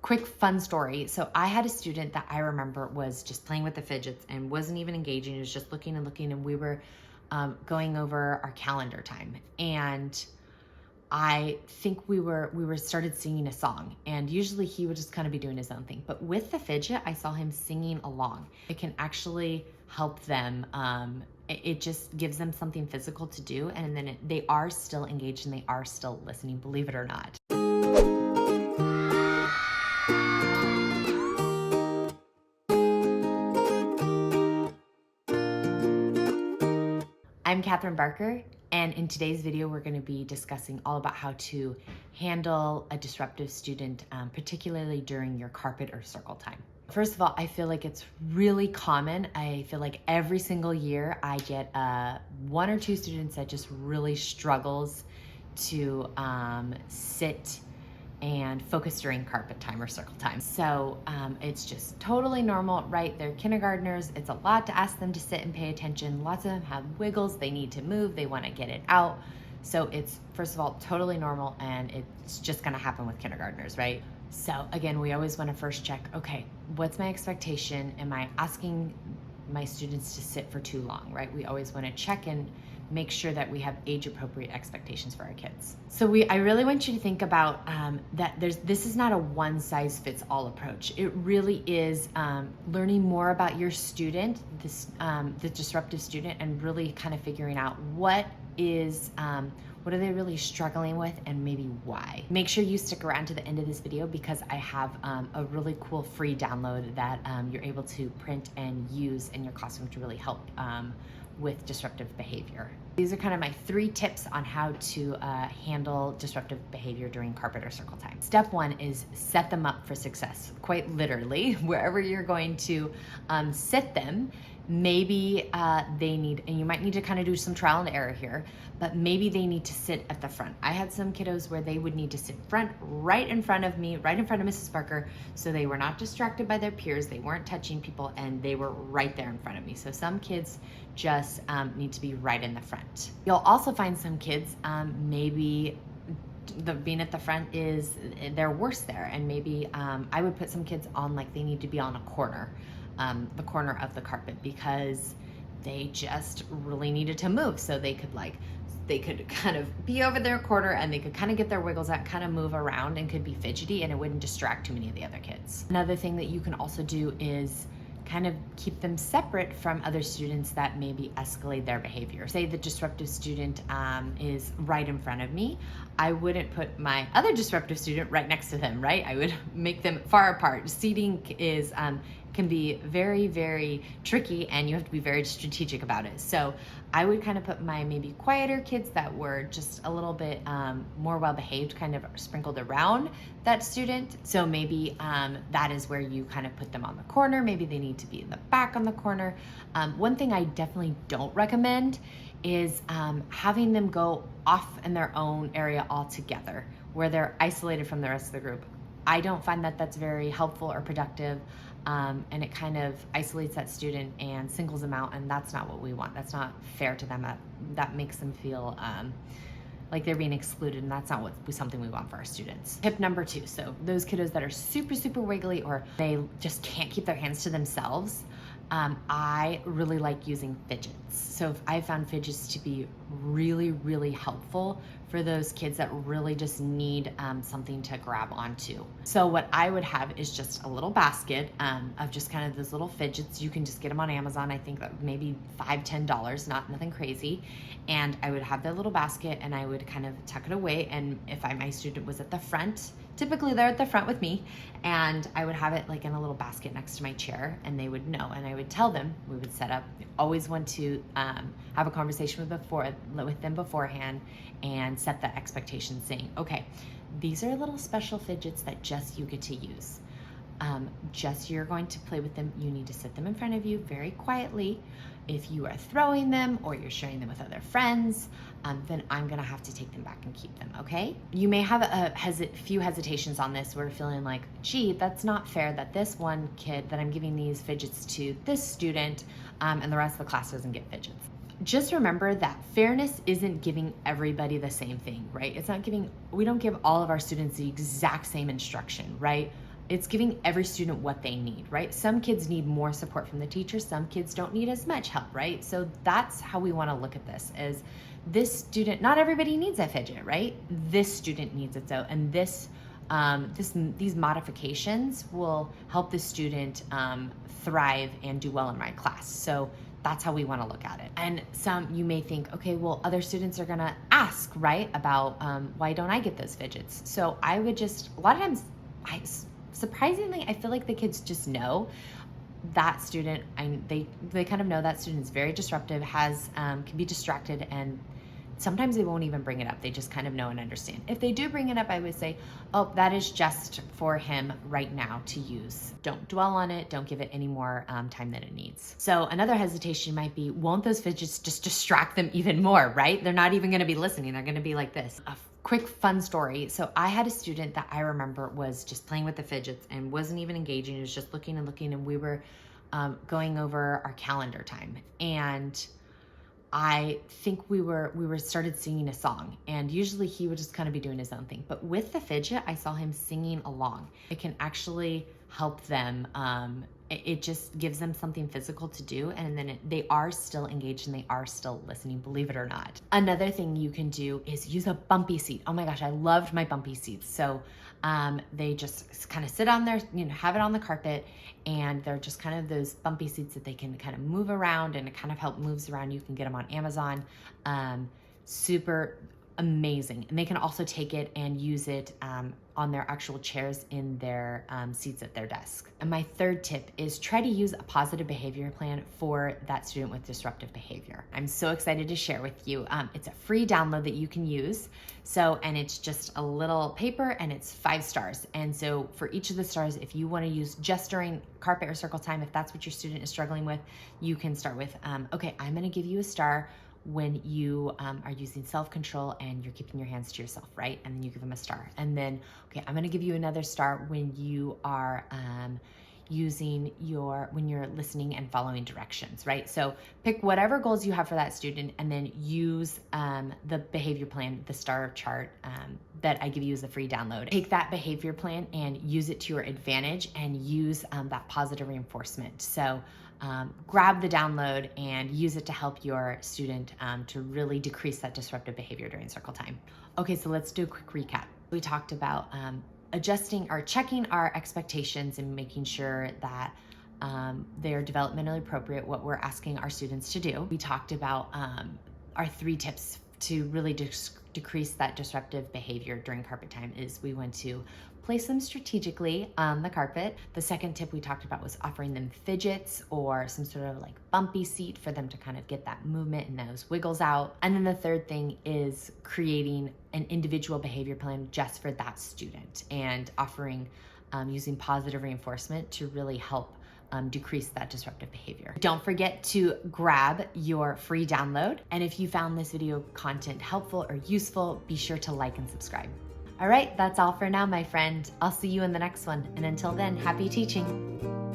quick fun story. So I had a student that I remember was just playing with the fidgets and wasn't even engaging. He was just looking and looking, and we were going over our calendar time. And I think we started singing a song, and usually he would just kind of be doing his own thing. But with the fidget, I saw him singing along. It can actually help them. It just gives them something physical to do, and then they are still engaged and they are still listening, believe it or not. I'm Catherine Barker, and in today's video, we're going to be discussing all about how to handle a disruptive student, particularly during your carpet or circle time. First of all, I feel like it's really common. I feel like every single year I get one or two students that just really struggles to sit and focus during carpet time or circle time. So it's just totally normal, right? They're kindergartners. It's a lot to ask them to sit and pay attention. Lots of them have wiggles. They need to move. They want to get it out. So it's, first of all, totally normal, and it's just going to happen with kindergartners, right? So again, we always want to first check, okay, what's my expectation? Am I asking my students to sit for too long, right? We always want to check and make sure that we have age-appropriate expectations for our kids. So I really want you to think about that this is not a one-size-fits-all approach. It really is learning more about your student, the disruptive student, and really kind of figuring out what are they really struggling with and maybe why. Make sure you stick around to the end of this video, because I have a really cool free download that you're able to print and use in your classroom to really help with disruptive behavior. These are kind of my 3 tips on how to handle disruptive behavior during carpet or circle time. Step 1 is set them up for success. Quite literally, wherever you're going to sit them, maybe they need, and you might need to kind of do some trial and error here, but maybe they need to sit at the front. I had some kiddos where they would need to sit right in front of me, right in front of Mrs. Barker, so they were not distracted by their peers, they weren't touching people, and they were right there in front of me. So some kids just need to be right in the front. You'll also find some kids, maybe being at the front they're worse there, and maybe I would put some kids on, like, they need to be on a corner, the corner of the carpet, because they just really needed to move. So they could kind of be over their corner, and they could kind of get their wiggles out, kind of move around, and could be fidgety, and it wouldn't distract too many of the other kids. Another thing that you can also do is kind of keep them separate from other students that maybe escalate their behavior. Say the disruptive student is right in front of me. I wouldn't put my other disruptive student right next to them, right? I would make them far apart. Seating can be very, very tricky, and you have to be very strategic about it. So I would kind of put my maybe quieter kids that were just a little bit more well-behaved kind of sprinkled around that student. So maybe that is where you kind of put them on the corner. Maybe they need to be in the back on the corner. One thing I definitely don't recommend is having them go off in their own area altogether, where they're isolated from the rest of the group. I don't find that that's very helpful or productive, and it kind of isolates that student and singles them out, and that's not what we want. That's not fair to them. That makes them feel like they're being excluded, and that's not something we want for our students. Tip number 2, so those kiddos that are super, super wiggly, or they just can't keep their hands to themselves, I really like using fidgets. So I found fidgets to be really, really helpful for those kids that really just need something to grab onto. So what I would have is just a little basket of just kind of those little fidgets. You can just get them on Amazon. I think that maybe $5-10, nothing crazy. And I would have that little basket, and I would kind of tuck it away. And if my student was at the front, typically they're at the front with me, and I would have it like in a little basket next to my chair, and they would know, and I would tell them, we would set up, always want to have a conversation with them beforehand and set the expectation, saying, okay, these are little special fidgets that just you get to use. Just you're going to play with them. You need to sit them in front of you very quietly. If you are throwing them or you're sharing them with other friends, then I'm gonna have to take them back and keep them, okay? You may have a few hesitations on this. We're feeling like, gee, that's not fair that this one kid that I'm giving these fidgets to, this student, and the rest of the class doesn't get fidgets. Just remember that fairness isn't giving everybody the same thing, right? It's not giving, we don't give all of our students the exact same instruction, right? It's giving every student what they need, right? Some kids need more support from the teacher, some kids don't need as much help, right? So that's how we want to look at this, is this student, not everybody needs a fidget, right? This student needs it, so, and these modifications will help the student thrive and do well in my class. So that's how we want to look at it. And you may think, okay, well, other students are gonna ask, right, about why don't I get those fidgets? So I would just, a lot of times, surprisingly, I feel like the kids just know that student, they kind of know that student is very disruptive, can be distracted, and sometimes they won't even bring it up. They just kind of know and understand. If they do bring it up, I would say, oh, that is just for him right now to use. Don't dwell on it. Don't give it any more time than it needs. So another hesitation might be, won't those fidgets just distract them even more, right? They're not even gonna be listening. They're gonna be like this. A quick fun story. So I had a student that I remember was just playing with the fidgets and wasn't even engaging. He was just looking and looking, and we were going over our calendar time. And I think we started singing a song, and usually he would just kind of be doing his own thing. But with the fidget, I saw him singing along. It can actually help them. It just gives them something physical to do, and then they are still engaged and they are still listening, believe it or not. Another thing you can do is use a bumpy seat. Oh my gosh, I loved my bumpy seats. So they just kind of sit on there, have it on the carpet, and they're just kind of those bumpy seats that they can kind of move around, and it kind of moves around. You can get them on Amazon. Super amazing. And they can also take it and use it on their actual chairs in their seats at their desk. And my third tip is try to use a positive behavior plan for that student with disruptive behavior. I'm so excited to share with you. It's a free download that you can use. And it's just a little paper, and it's 5 stars. And so for each of the stars, if you want to use just during carpet or circle time, if that's what your student is struggling with, you can start with, okay, I'm going to give you a star when you are using self-control and you're keeping your hands to yourself, right? And then you give them a star. And then, okay, I'm gonna give you another star when you are when you're listening and following directions, right? So pick whatever goals you have for that student, and then use the behavior plan, the star chart that I give you as a free download. Take that behavior plan and use it to your advantage, and use that positive reinforcement. So grab the download and use it to help your student to really decrease that disruptive behavior during circle time. Okay, so let's do a quick recap. We talked about adjusting or checking our expectations and making sure that they're developmentally appropriate, what we're asking our students to do. We talked about our 3 tips to really decrease that disruptive behavior during carpet time. Is we went to place them strategically on the carpet. The second tip we talked about was offering them fidgets or some sort of like bumpy seat for them to kind of get that movement and those wiggles out. And then the third thing is creating an individual behavior plan just for that student, and offering using positive reinforcement to really help decrease that disruptive behavior. Don't forget to grab your free download. And if you found this video content helpful or useful, be sure to like and subscribe. All right, that's all for now, my friend. I'll see you in the next one. And until then, happy teaching.